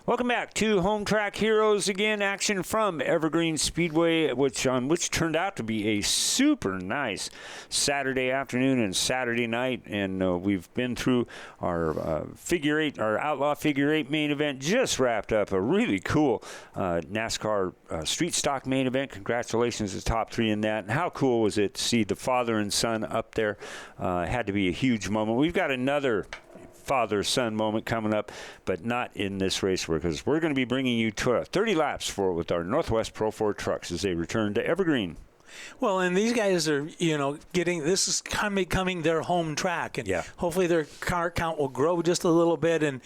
Welcome back to Home Track Heroes again. Action from Evergreen Speedway, which turned out to be a super nice Saturday afternoon and Saturday night. And we've been through our figure eight, our Outlaw Figure Eight main event. Just wrapped up a really cool NASCAR street stock main event. Congratulations to the top three in that. And how cool was it to see the father and son up there? Had to be a huge moment. We've got another father-son moment coming up, but not in this race, because we're going to be bringing you 30 laps with our Northwest Pro 4 trucks as they return to Evergreen. Well, and these guys are, this is becoming their home track, and hopefully their car count will grow just a little bit, and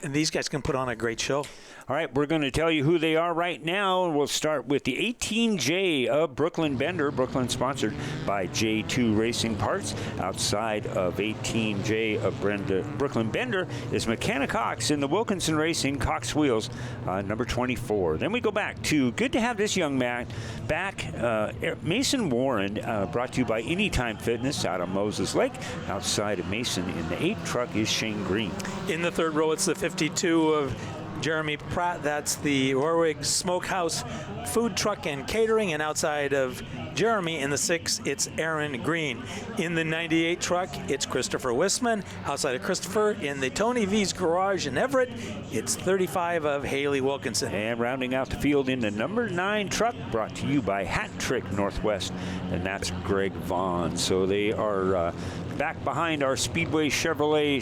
these guys can put on a great show. All right, we're going to tell you who they are right now. We'll start with the 18J of Brooklyn Bender. Brooklyn sponsored by J2 Racing Parts. Outside of 18J of Brooklyn Bender is McKenna Cox in the Wilkinson Racing Cox Wheels, number 24. Then we go back to, good to have this young man back, Mason Warren, brought to you by Anytime Fitness out of Moses Lake. Outside of Mason in the 8 truck is Shane Green. In the third row, it's the 52 of Jeremy Pratt. That's the Warwick Smokehouse Food Truck and Catering. And outside of Jeremy in the 6, it's Aaron Green. In the 98 truck, it's Christopher Wisman. Outside of Christopher, in the Tony V's Garage in Everett, it's 35 of Haley Wilkinson. And rounding out the field in the number 9 truck, brought to you by Hat Trick Northwest, and that's Greg Vaughn. So they are back behind our Speedway Chevrolet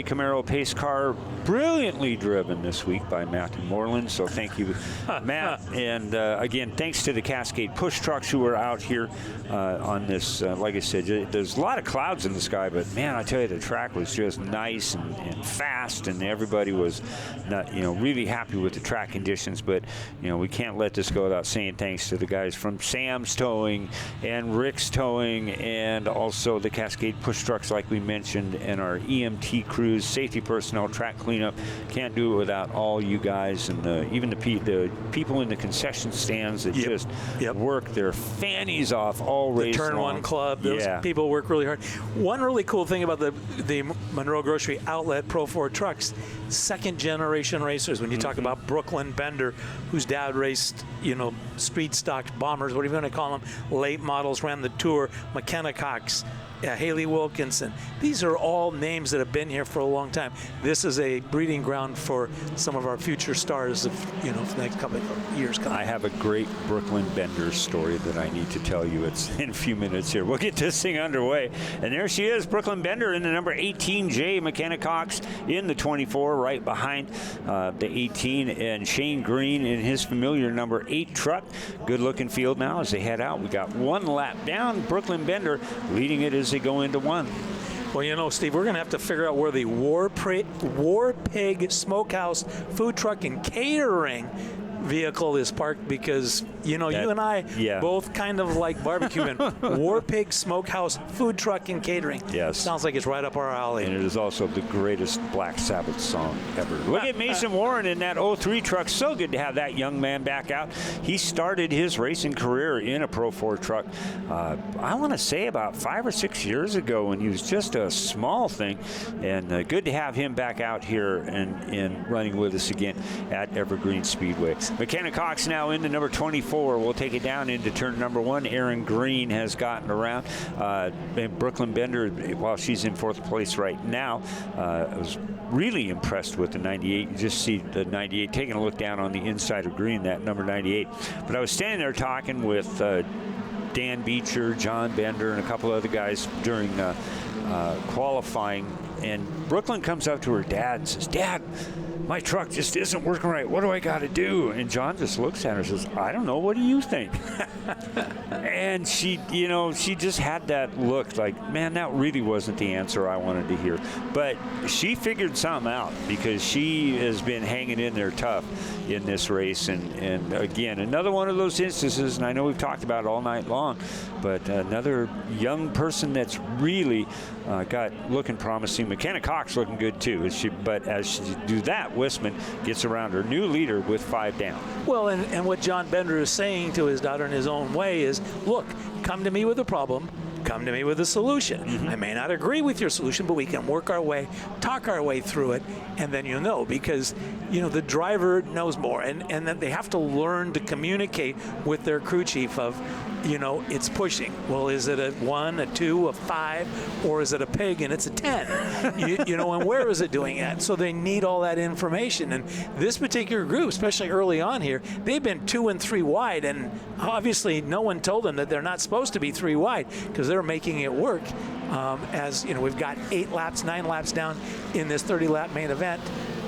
Camaro pace car, brilliantly driven this week by Matthew Moreland. So thank you, Matt. And again, thanks to the Cascade push trucks who are out here on this. Like I said, there's a lot of clouds in the sky, but man, I tell you, the track was just nice and fast, and everybody was not, really happy with the track conditions. But we can't let this go without saying thanks to the guys from Sam's Towing and Rick's Towing, and also the Cascade push trucks, like we mentioned, and our EMT crews, safety personnel, track cleanup. Can't do it without all you guys, and even the people in the concession stands that just work their fannies off all race long. The Turn 1 Club, those people work really hard. One really cool thing about the Monroe Grocery Outlet Pro 4 trucks, second-generation racers. When you talk about Brooklyn Bender, whose dad raced, street stock bombers, what are you going to call them, late models, ran the Tour, McKenna Cox, Haley Wilkinson. These are all names that have been here for a long time. This is a breeding ground for some of our future stars of, for the next couple of years coming. I have a great Brooklyn Bender story that I need to tell you. It's in a few minutes here. We'll get this thing underway. And there she is, Brooklyn Bender in the number 18J, McKenna Cox in the 24, right behind the 18, and Shane Green in his familiar number 8 truck. Good looking field now as they head out. We got one lap down. Brooklyn Bender leading it as they go into one. Well, Steve, we're going to have to figure out where the War Pig Smokehouse Food Truck and Catering vehicle is parked, because you and I both kind of like barbecuing. War Pig Smokehouse Food Truck and Catering. Yes. Sounds like it's right up our alley. And it is also the greatest Black Sabbath song ever. Look at Mason Warren in that 03 truck. So good to have that young man back out. He started his racing career in a Pro 4 truck, I want to say about 5 or 6 years ago, when he was just a small thing. And good to have him back out here and running with us again at Evergreen Speedway. McKenna Cox now in the number 24. We'll take it down into turn number 1. Aaron Green has gotten around. Brooklyn Bender, while she's in 4th place right now, I was really impressed with the 98. You just see the 98 taking a look down on the inside of Green, that number 98. But I was standing there talking with Dan Beecher, John Bender, and a couple other guys during qualifying, and Brooklyn comes up to her dad and says, "Dad, my truck just isn't working right. What do I got to do?" And John just looks at her and says, "I don't know. What do you think?" And she, she just had that look like, man, that really wasn't the answer I wanted to hear. But she figured something out, because she has been hanging in there tough in this race. And again, another one of those instances, and I know we've talked about it all night long, but another young person that's really got looking promising. McKenna Cox looking good too. But as she do that, Wisman gets around her new leader with 5 down. Well, and what John Bender is saying to his daughter in his own way is, look, come to me with a problem, come to me with a solution. I may not agree with your solution, but we can work our way, talk our way through it, and then you'll know, because the driver knows more, and then they have to learn to communicate with their crew chief of, it's pushing. Well, is it a 1, a 2, a 5, or is it a pig and it's a 10? And where is it doing it? So they need all that information. And this particular group, especially early on here, they've been 2 and 3 wide, and obviously no one told them that they're not supposed to be 3 wide, because they're making it work. As we've got 8 laps, 9 laps down in this 30-lap main event.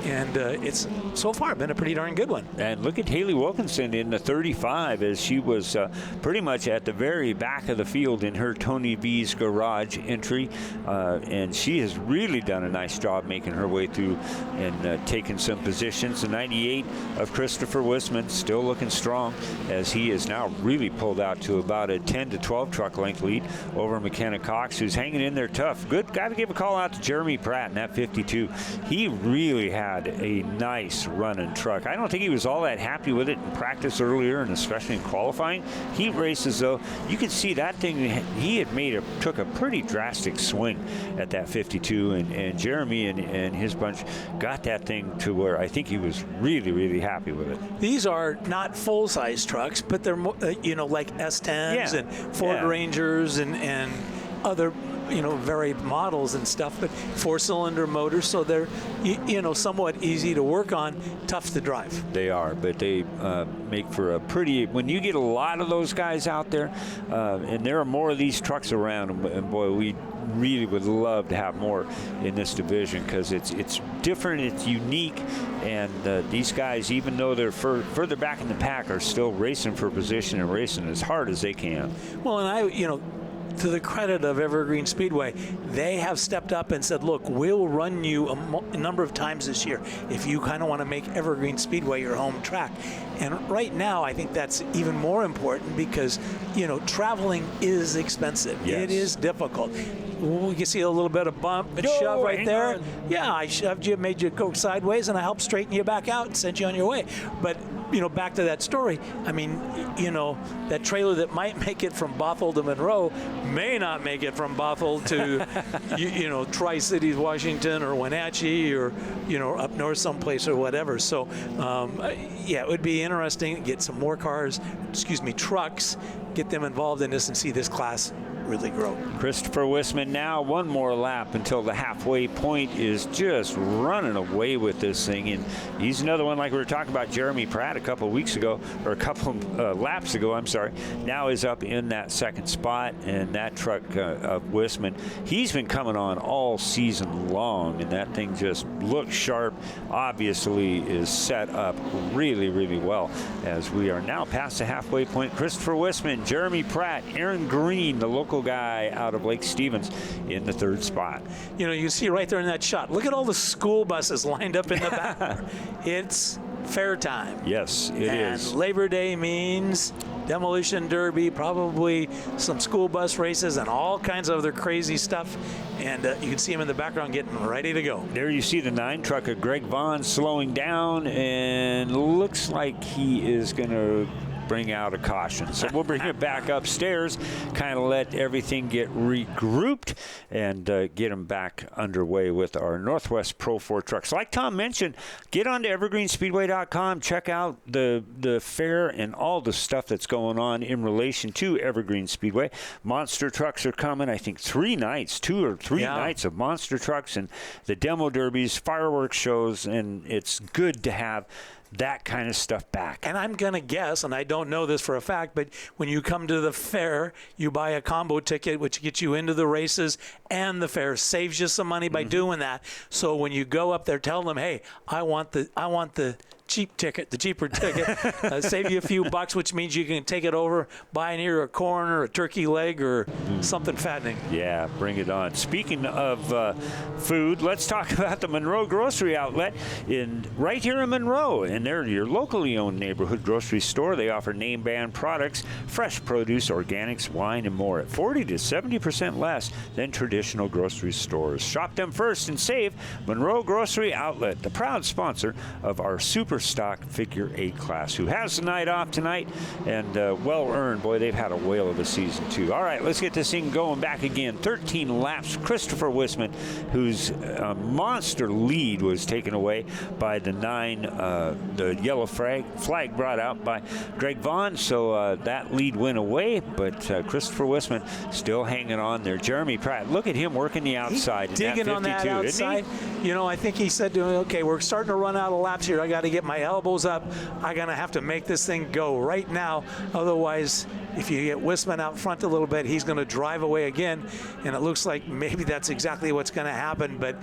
And it's so far been a pretty darn good one. And look at Haley Wilkinson in the 35, as she was pretty much at the very back of the field in her Tony V's garage entry. And she has really done a nice job making her way through and taking some positions. The 98 of Christopher Wisman still looking strong, as he is now really pulled out to about a 10 to 12 truck length lead over McKenna Cox, who's hanging in there tough. Good. Got to give a call out to Jeremy Pratt in that 52. He really had a nice running truck. I don't think he was all that happy with it in practice earlier, and especially in qualifying. Heat races, though, you could see that thing, he had took a pretty drastic swing at that 52, and Jeremy and his bunch got that thing to where I think he was really, really happy with it. These are not full-size trucks, but they're like S10s and Ford Rangers and other varied models and stuff, but 4-cylinder motors, so they're somewhat easy to work on, tough to drive. They are, but they make for a pretty, when you get a lot of those guys out there, and there are more of these trucks around, and boy, we really would love to have more in this division, because it's different, it's unique, and these guys, even though they're further back in the pack, are still racing for position and racing as hard as they can. Well, and to the credit of Evergreen Speedway, they have stepped up and said, look, we'll run you a number of times this year if you kind of want to make Evergreen Speedway your home track. And right now, I think that's even more important, because, traveling is expensive. Yes. It is difficult. You can see a little bit of bump and shove right there. On. Yeah, I shoved you, made you go sideways, and I helped straighten you back out and sent you on your way. But back to that story, I mean, that trailer that might make it from Bothell to Monroe may not make it from Bothell to, Tri-Cities, Washington, or Wenatchee, or, up north someplace or whatever. So, it would be interesting to get some more trucks, get them involved in this and see this class really grow. Christopher Wisman now one more lap until the halfway point, is just running away with this thing, and he's another one like we were talking about. Jeremy Pratt a couple laps ago, I'm sorry, now is up in that second spot, and that truck of Wisman, he's been coming on all season long, and that thing just looks sharp, obviously is set up really, really well, as we are now past the halfway point. Christopher Wisman, Jeremy Pratt, Aaron Green, the local guy out of Lake Stevens, in the third spot. You see right there in that shot, look at all the school buses lined up in the back. It's fair time. Yes, it is. And Labor Day means demolition derby, probably some school bus races, and all kinds of other crazy stuff. And you can see him in the background getting ready to go. There you see the 9 truck of Greg Vaughn slowing down, and looks like he is going to bring out a caution. So we'll bring it back upstairs, kind of let everything get regrouped, and get them back underway with our Northwest Pro 4 trucks. Like Tom mentioned, get on to evergreenspeedway.com, check out the fair and all the stuff that's going on in relation to Evergreen Speedway. Monster trucks are coming, I think 2 or 3 nights of monster trucks, and the demo derbies, fireworks shows, and it's good to have that kind of stuff back. And I'm going to guess, and I don't know this for a fact, but when you come to the fair, you buy a combo ticket, which gets you into the races and the fair. Saves you some money by doing that. So when you go up there, tell them, hey, I want the cheap ticket, the cheaper ticket, save you a few bucks, which means you can take it over, buy either a corn or a turkey leg or something fattening. Yeah, bring it on. Speaking of food, let's talk about the Monroe Grocery Outlet right here in Monroe. And they're your locally owned neighborhood grocery store. They offer name brand products, fresh produce, organics, wine, and more at 40 to 70% less than traditional grocery stores. Shop them first and save. Monroe Grocery Outlet, the proud sponsor of our Super stock figure 8 class, who has the night off tonight, and well earned. Boy, they've had a whale of a season too. All right, let's get this thing going back again. 13 laps. Christopher Wisman, whose monster lead was taken away by the the yellow flag brought out by Greg Vaughn, so that lead went away, but Christopher Wisman still hanging on there. Jeremy Pratt, look at him working the outside. He's digging on that outside. You know, I think he said to him, okay, we're starting to run out of laps here. I got to get my elbows up. I'm going to have to make this thing go right now. Otherwise, if you get Wisman out front a little bit, he's going to drive away again. And it looks like maybe that's exactly what's going to happen. But,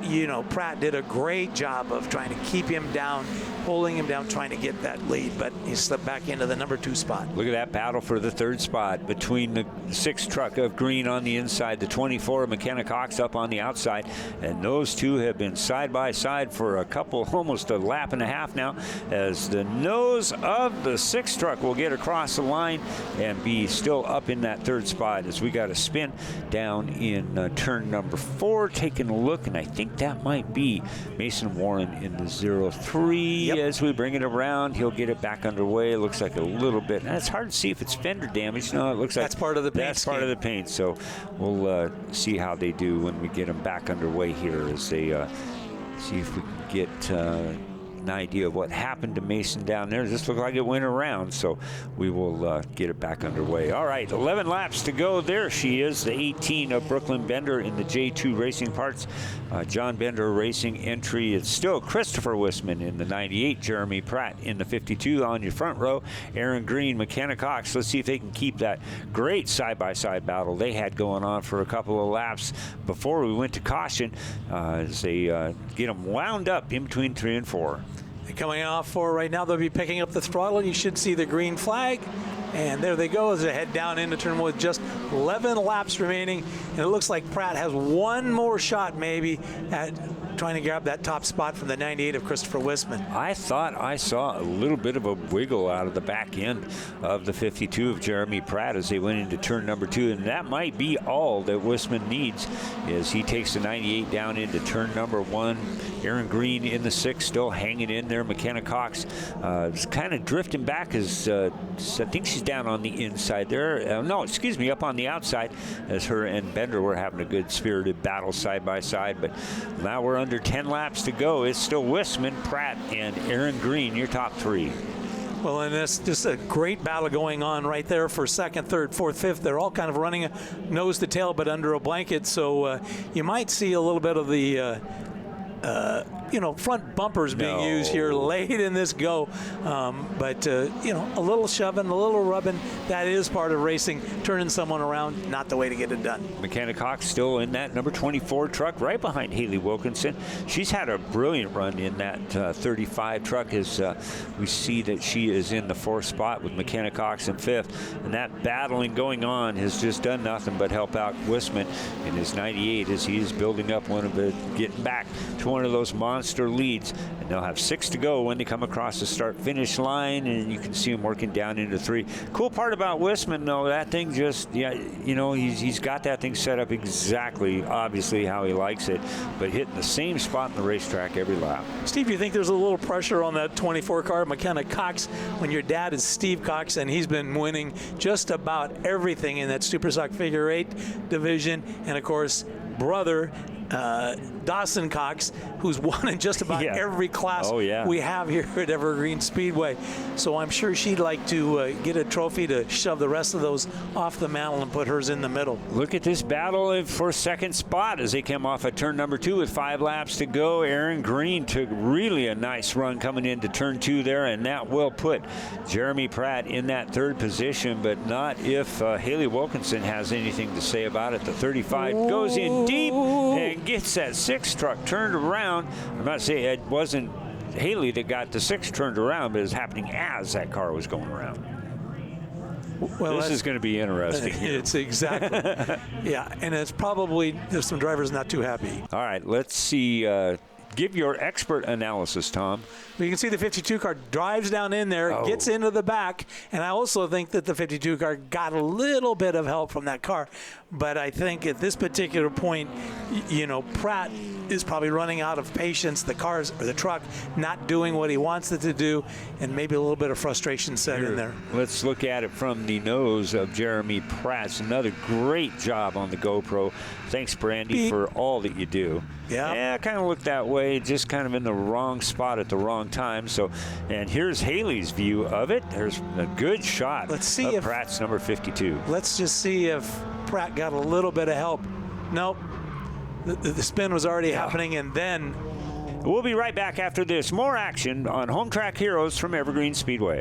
you know, Pratt did a great job of trying to keep him down, holding him down, trying to get that lead. But he slipped back into the number 2 spot. Look at that battle for the 3rd spot between the 6 truck of Green on the inside, the 24 of McKenna Cox up on the outside. And those two have been side by side for a couple, almost a lap and a half now, as the nose of the 6 truck will get across the line and be still up in that 3rd spot as we got a spin down in turn number 4. Taking a look, and I think that might be Mason Warren in the 0-3. Yep. As we bring it around, he'll get it back underway. It looks like a little bit. And it's hard to see if it's fender damage. No, it looks like that's part of the paint. That's part of the paint. So we'll see how they do when we get them back underway here, as they see if we can get an idea of what happened to Mason down there. It just looked like it went around, so we will get it back underway. All right, 11 laps to go. There she is, the 18 of Brooklyn Bender in the J2 Racing Parts. John Bender Racing entry. It's still Christopher Wisman in the 98, Jeremy Pratt in the 52 on your front row, Aaron Green, McKenna Cox. Let's see if they can keep that great side-by-side battle they had going on for a couple of laps before we went to caution, as they get them wound up in between 3 and 4. Coming off for right now, they'll be picking up the throttle. You should see the green flag. And there they go as they head down into turn with just 11 laps remaining. And it looks like Pratt has one more shot maybe at trying to grab that top spot from the 98 of Christopher Wisman. I thought I saw a little bit of a wiggle out of the back end of the 52 of Jeremy Pratt as they went into turn number 2, and that might be all that Wisman needs as he takes the 98 down into turn number 1. Aaron Green in the 6, still hanging in there. McKenna Cox is kind of drifting back as I think she's down on the inside there. No, excuse me, up on the outside, as her and Bender were having a good spirited battle side by side. But now we're under 10 laps to go. It's still Wisman, Pratt, and Aaron Green, your top 3. Well, and it's just a great battle going on right there for 2nd, 3rd, 4th, 5th. They're all kind of running nose to tail, but under a blanket. So you might see a little bit of the you know, front bumpers being used here late in this go. But, you know, a little shoving, a little rubbing, that is part of racing. Turning someone around, not the way to get it done. McKenna Cox still in that number 24 truck right behind Haley Wilkinson. She's had a brilliant run in that 35 truck as we see that she is in the 4th spot with McKenna Cox in 5th. And that battling going on has just done nothing but help out Wisman in his 98 as he is building up getting back to one of those monster leads. And they'll have 6 to go when they come across the start-finish line, and you can see him working down into 3. Cool part about Wisman, though, that thing just, yeah, you know, he's got that thing set up exactly, obviously, how he likes it, but hitting the same spot in the racetrack every lap. Steve, you think there's a little pressure on that 24 car, McKenna Cox, when your dad is Steve Cox, and he's been winning just about everything in that Super Stock Figure 8 division, and, of course, brother Dawson Cox, who's won in just about every class we have here at Evergreen Speedway. So I'm sure she'd like to get a trophy to shove the rest of those off the mantle and put hers in the middle. Look at this battle for 2nd spot as they come off at turn number 2 with 5 laps to go. Aaron Green took really a nice run coming into turn 2 there, and that will put Jeremy Pratt in that 3rd position, but not if Haley Wilkinson has anything to say about it. The 35 goes in deep and gets that 6 truck turned around. I'm not saying it wasn't Haley that got the 6 turned around, but it was happening as that car was going around. Well, this is going to be interesting. It's exactly. Yeah, and it's probably there's some drivers not too happy. All right, let's see. Give your expert analysis, Tom. You can see the 52 car drives down in there, gets into the back, and I also think that the 52 car got a little bit of help from that car. But I think at this particular point, Pratt is probably running out of patience. The cars or the truck not doing what he wants it to do, and maybe a little bit of frustration set in there. Let's look at it from the nose of Jeremy Pratt. Another great job on the GoPro. Thanks, Brandy, for all that you do. Yeah, I kind of looked that way, just kind of in the wrong spot at the wrong time. So, and here's Haley's view of it. There's a good shot. Let's see if Pratt's number 52. Let's just see if Pratt got a little bit of help. Nope. The spin was already happening, and then we'll be right back after this. More action on Home Track Heroes from Evergreen Speedway.